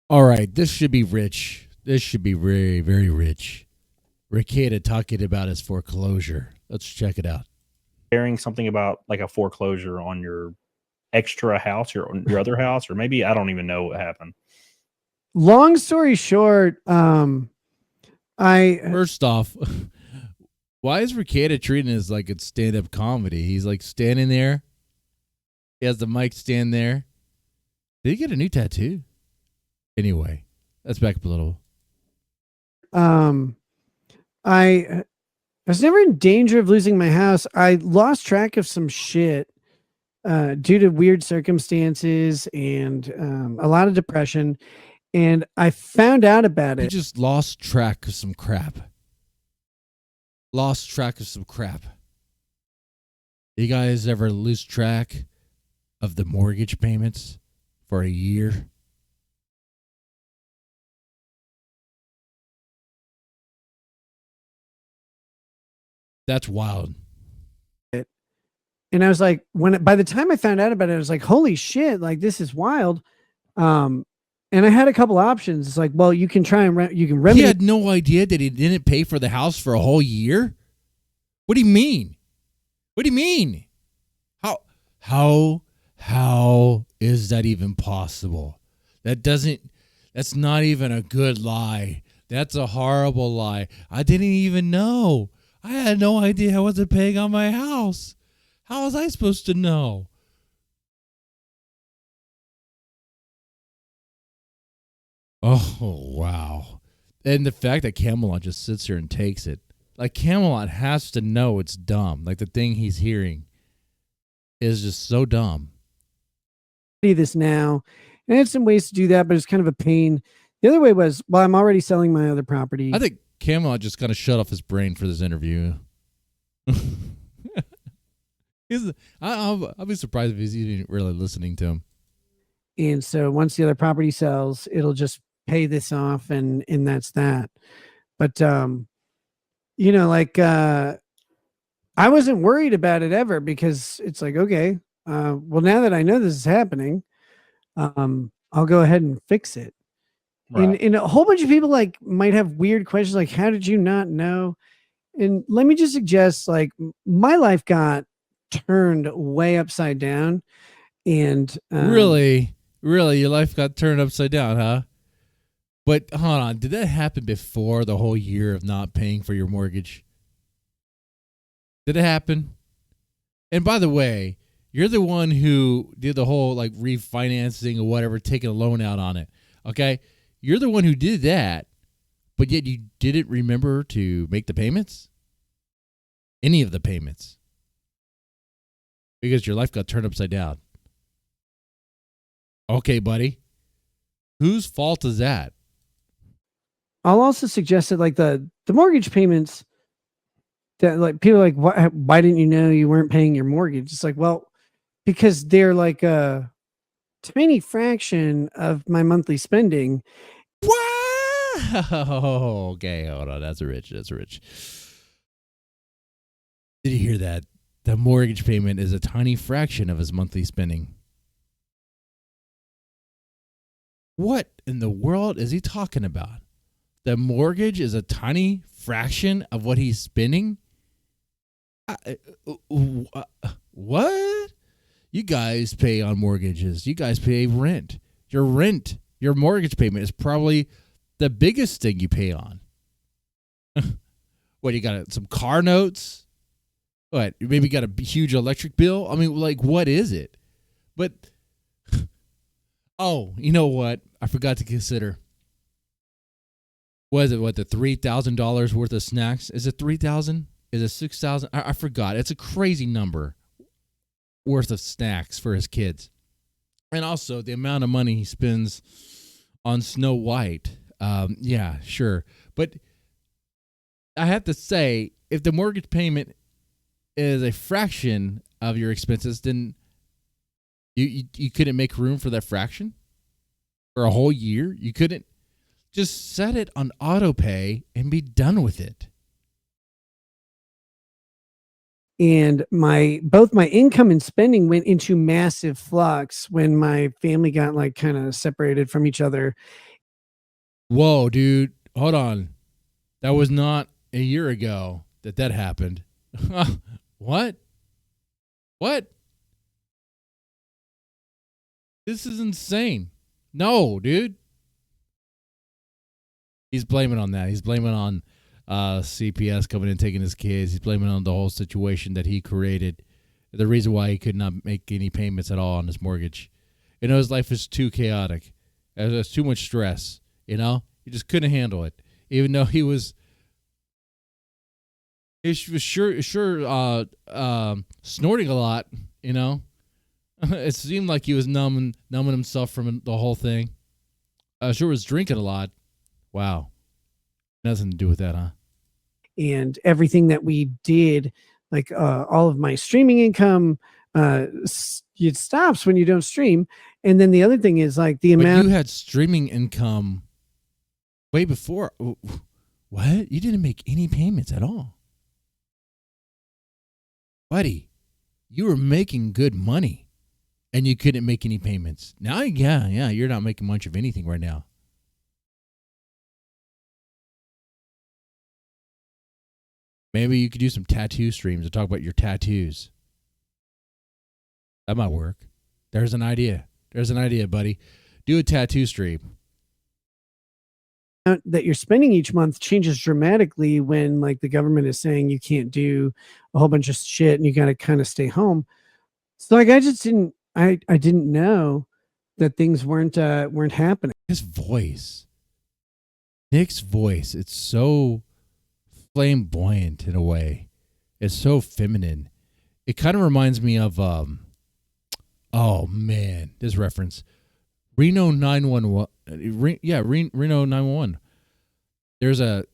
All right, this should be rich. This should be very, very rich. Rekieta talking about his foreclosure. Let's check it out. Sharing something about like a foreclosure on your extra house, your other house, or maybe I don't even know what happened. Long story short, I First off, why is Rekieta treating this like it's stand-up comedy? He's like standing there. He has the mic stand there. Did he get a new tattoo? Anyway, let's back up a little. I was never in danger of losing my house. I lost track of some shit due to weird circumstances and a lot of depression. And I found out about He it. just lost track of some crap. Lost track of some crap. You guys ever lose track of the mortgage payments for a year? That's wild. And I was like, by the time I found out about it, I was like, holy shit, like this is wild. And I had a couple options. It's like, well, you can try and you can remedy. He had no idea that he didn't pay for the house for a whole year? What do you mean? What do you mean? How is that even possible? That's not even a good lie. That's a horrible lie. I didn't even know. I had no idea I wasn't paying on my house. How was I supposed to know? Oh, wow. And the fact that Camelot just sits here and takes it. Like, Camelot has to know it's dumb. Like, the thing he's hearing is just so dumb. This now. And I had some ways to do that, but it's kind of a pain. The other way was, well, I'm already selling my other property. I think Camelot just kind of shut off his brain for this interview. I'll be surprised if he's even really listening to him. And so once the other property sells, it'll just pay this off and that's that. But you know, like I wasn't worried about it ever because it's like, okay, well, now that I know this is happening, I'll go ahead and fix it. Right. And a whole bunch of people like might have weird questions like, how did you not know? And let me just suggest, like, my life got turned way upside down. And really, your life got turned upside down, huh? But hold on, did that happen before the whole year of not paying for your mortgage? Did it happen? And by the way, you're the one who did the whole like refinancing or whatever, taking a loan out on it. Okay? You're the one who did that, but yet you didn't remember to make the payments? Any of the payments. Because your life got turned upside down. Okay, buddy. Whose fault is that? I'll also suggest that like the mortgage payments that like people are like, why didn't you know you weren't paying your mortgage? It's like, well, because they're like a tiny fraction of my monthly spending. Wow. Okay, hold on. That's rich. Did you hear that? The mortgage payment is a tiny fraction of his monthly spending. What in the world is he talking about? The mortgage is a tiny fraction of what he's spending? What? You guys pay on mortgages. You guys pay rent. Your mortgage payment is probably the biggest thing you pay on. What, you got some car notes? What, you maybe got a huge electric bill? I mean, like, what is it? But, oh, you know what? I forgot to consider. Was it, the $3,000 worth of snacks? Is it 3,000? Is it 6,000? I forgot. It's a crazy number worth of snacks for his kids. And also the amount of money he spends on Snow White. Yeah, sure. But I have to say, if the mortgage payment is a fraction of your expenses, then you couldn't make room for that fraction for a whole year. You couldn't just set it on auto pay and be done with it. And both my income and spending went into massive flux when my family got like kind of separated from each other. Whoa, dude. Hold on. That was not a year ago that happened. What? What? This is insane. No, dude. He's blaming on that. He's blaming on CPS coming in taking his kids. He's blaming on the whole situation that he created. The reason why he could not make any payments at all on his mortgage. You know, his life is too chaotic. There's too much stress. You know, he just couldn't handle it. Even though he was sure snorting a lot. You know, it seemed like he was numbing himself from the whole thing. Sure was drinking a lot. Wow, nothing to do with that, huh? And everything that we did, like all of my streaming income, it stops when you don't stream. And then the other thing is like the amount you had streaming income way before. What? You didn't make any payments at all, buddy. You were making good money, and you couldn't make any payments. Now, yeah, you're not making much of anything right now. Maybe you could do some tattoo streams to talk about your tattoos. That might work. There's an idea. There's an idea, buddy. Do a tattoo stream. that you're spending each month changes dramatically when like the government is saying you can't do a whole bunch of shit and you got to kind of stay home. So like I didn't know that things weren't happening. His voice, Nick's voice, it's so flamboyant in a way. It's so feminine. It kind of reminds me of oh man, this reference. Reno 911. Reno 911. There's a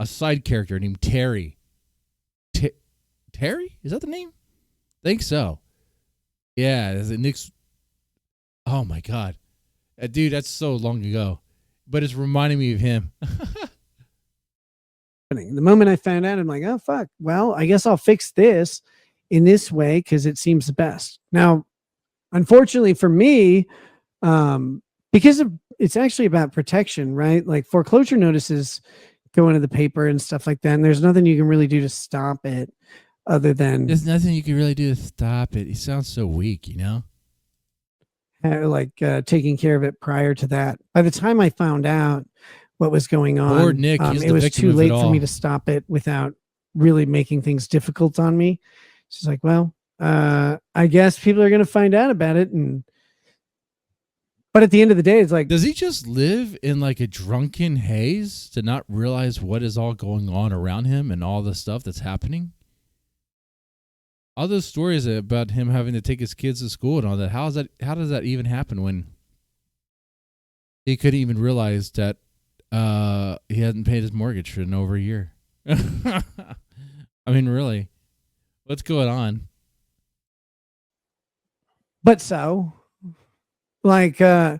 side character named Terry. Terry? Is that the name? I think so. Yeah, Nick's. Oh my god, dude, that's so long ago, but it's reminding me of him. The moment I found out, I'm like, oh fuck. Well, I guess I'll fix this in this way because it seems the best. Now, unfortunately for me, because it's actually about protection, right? Like foreclosure notices go into the paper and stuff like that, and there's nothing you can really do to stop it other than there's nothing you can really do to stop it. He sounds so weak, you know? Taking care of it prior to that. By the time I found out what was going on, Lord Nick, it was too late for me to stop it without really making things difficult on me. She's like, well, I guess people are going to find out about it. But at the end of the day, it's like, does he just live in like a drunken haze to not realize what is all going on around him and all the stuff that's happening? All those stories about him having to take his kids to school and all that. How does that even happen when he couldn't even realize that he hadn't paid his mortgage for over a year? I mean, really, what's going on? But so, like, yeah,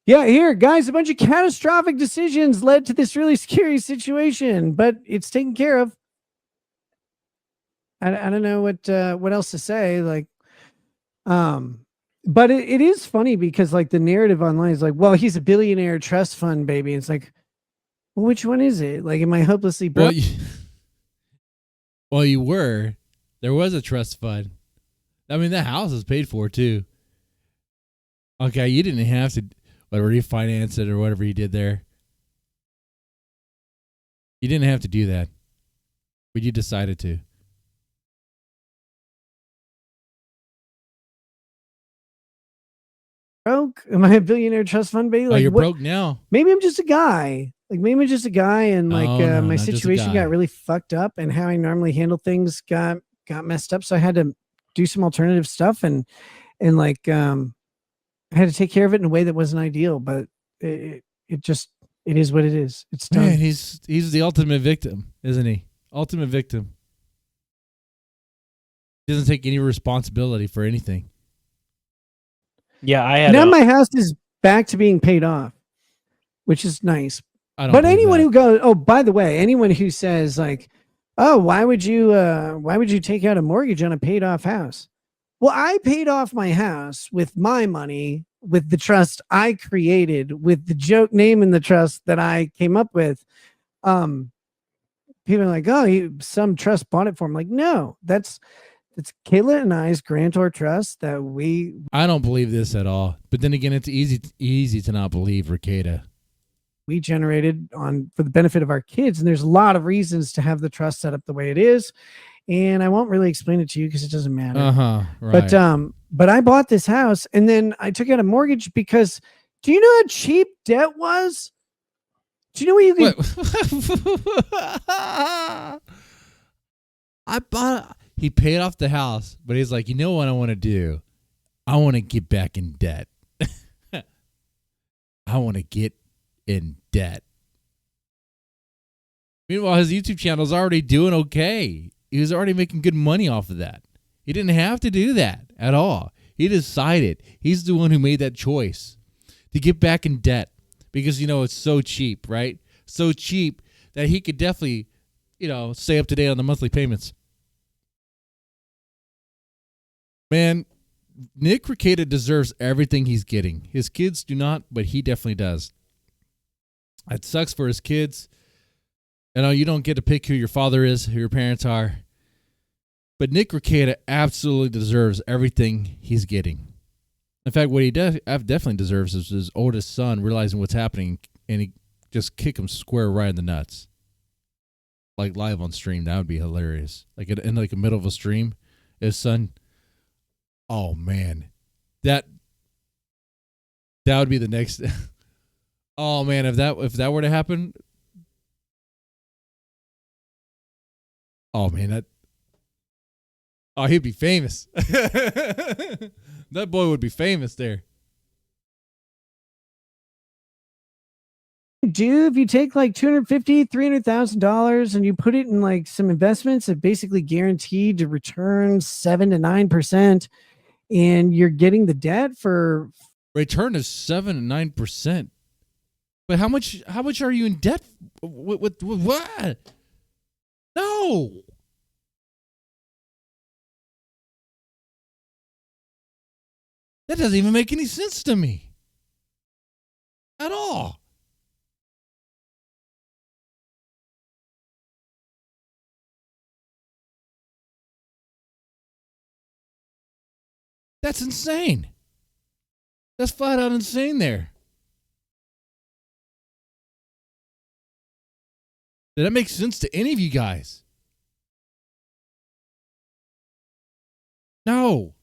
here, guys, a bunch of catastrophic decisions led to this really scary situation, but it's taken care of. I don't know what else to say. Like, but it is funny because like the narrative online is like, well, he's a billionaire trust fund baby. It's like, well, which one is it? Like, am I hopelessly broke? Well, you were. There was a trust fund. I mean, the house is paid for too. Okay, you didn't have to refinance it or whatever you did there. You didn't have to do that, but you decided to. Broke? Am I a billionaire trust fund baby? Like, you're broke now. Maybe I'm just a guy. Like maybe I'm just a guy, and like no, my situation got really fucked up, and how I normally handle things got messed up. So I had to do some alternative stuff, and like I had to take care of it in a way that wasn't ideal. But it is what it is. It's done. Man, he's the ultimate victim, isn't he? Ultimate victim. He doesn't take any responsibility for anything. Yeah, I had. Now my house is back to being paid off, which is nice. But anyone who goes, oh, by the way, anyone who says like, oh, why would you take out a mortgage on a paid off house? Well, I paid off my house with my money with the trust I created, with the joke name in the trust that I came up with. People are like, oh, some trust bought it for him. Like, no, that's Kayla and I's grantor trust that I don't believe this at all. But then again, it's easy to not believe Rekieta. we generated on for the benefit of our kids. And there's a lot of reasons to have the trust set up the way it is. And I won't really explain it to you because it doesn't matter. Right. But I bought this house and then I took out a mortgage because do you know how cheap debt was? Do you know what you can He paid off the house, but he's like, you know what I want to do? I want to get back in debt. I want to get in debt. Meanwhile, his YouTube channel is already doing okay. He was already making good money off of that. He didn't have to do that at all. He decided. He's the one who made that choice to get back in debt because, it's so cheap, right? So cheap that he could definitely, stay up to date on the monthly payments. Man, Nick Rekieta deserves everything he's getting. His kids do not, but he definitely does. It sucks for his kids. You don't get to pick who your father is, who your parents are. But Nick Rekieta absolutely deserves everything he's getting. In fact, what he definitely deserves is his oldest son realizing what's happening and he just kick him square right in the nuts. Like live on stream, that would be hilarious. Like in the middle of a stream, his son. Oh man, that would be the next. Oh man, if that were to happen. Oh man, he'd be famous. That boy would be famous there. If you take like $250,000, $300,000 and you put it in like some investments that basically guaranteed to return 7 to 9%, and you're getting the debt for return is 7 to 9%. But how much are you in debt with what? No. That doesn't even make any sense to me. At all. That's insane. That's flat out insane there. Did that make sense to any of you guys? No.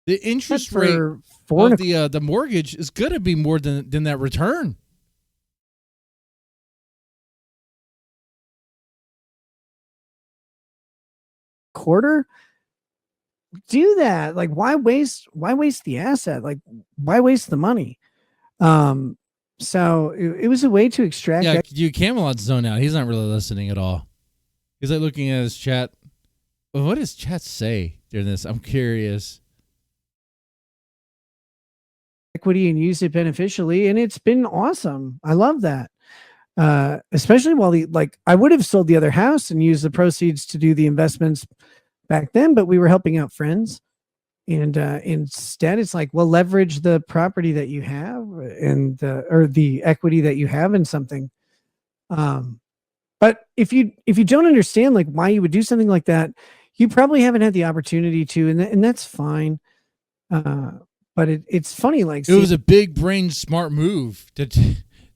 The interest rate of the mortgage is going to be more than that return. Quarter. Do that. Like, why waste the asset? Like, why waste the money? So it was a way to extract. Yeah, you Camelot's zone out. He's not really listening at all. He's like looking at his chat. Well, what does chat say during this? I'm curious. Equity and use it beneficially, and it's been awesome. I love that. Especially while I would have sold the other house and used the proceeds to do the investments back then, but we were helping out friends. And instead, it's like, well, leverage the property that you have and or the equity that you have in something. But if you don't understand like why you would do something like that, you probably haven't had the opportunity to, and that's fine. But it's funny. Like it was a big brain smart move to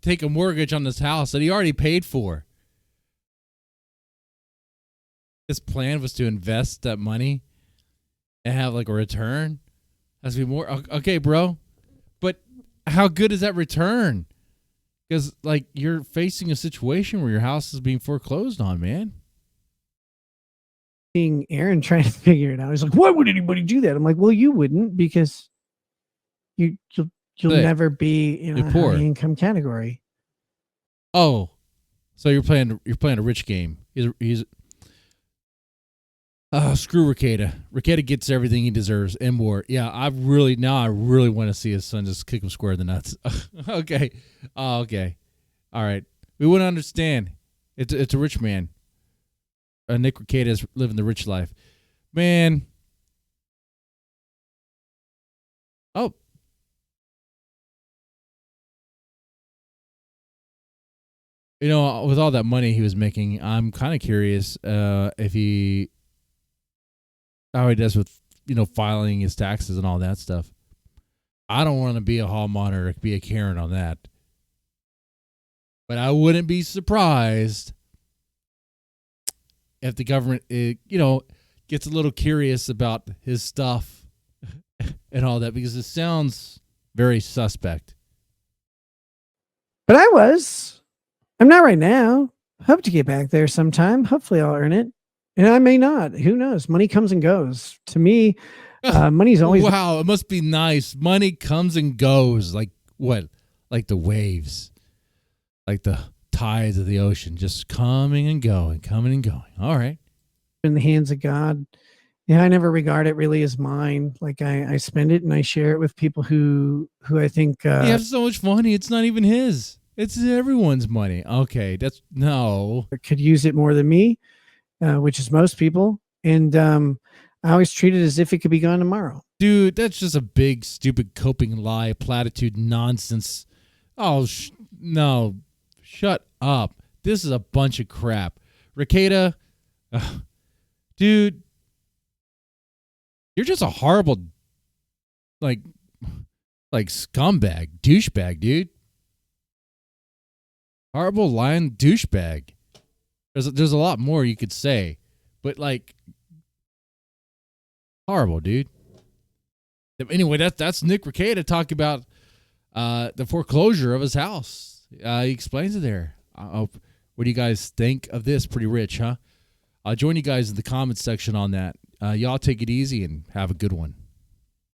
take a mortgage on this house that he already paid for. His plan was to invest that money and have like a return. Has to be more okay, bro. But how good is that return? Because like you're facing a situation where your house is being foreclosed on, man. Seeing Aaron trying to figure it out. He's like, why would anybody do that? I'm like, well, you wouldn't because you'll never be in a high income category. Oh, so you're playing a rich game. He's screw Rekieta. Rekieta gets everything he deserves and more. Yeah, I really want to see his son just kick him square in the nuts. Okay. Oh, okay. All right. We wouldn't understand. It's a rich man. Nick Rekieta is living the rich life. Man. Oh. You know, with all that money he was making, I'm kind of curious if how he does with, filing his taxes and all that stuff. I don't want to be a hall monitor, be a Karen on that. But I wouldn't be surprised if the government, gets a little curious about his stuff and all that, because it sounds very suspect. But I'm not right now. Hope to get back there sometime. Hopefully I'll earn it. And I may not. Who knows? Money comes and goes. To me, money's always... Wow, it must be nice. Money comes and goes. Like what? Like the waves. Like the tides of the ocean, just coming and going, coming and going. All right. In the hands of God. Yeah, I never regard it really as mine. Like I spend it and I share it with people who I think... He has so much money, it's not even his. It's everyone's money. Okay, that's... No. Could use it more than me, which is most people. And I always treat it as if it could be gone tomorrow. Dude, that's just a big, stupid coping lie, platitude nonsense. Oh, no. Shut up. This is a bunch of crap. Rekieta, dude, you're just a horrible, like scumbag, douchebag, dude. Horrible lying douchebag. There's a lot more you could say, but horrible, dude. Anyway, that's Nick Rekieta talking about the foreclosure of his house. He explains it there. What do you guys think of this? Pretty rich, huh? I'll join you guys in the comments section on that. Y'all take it easy and have a good one.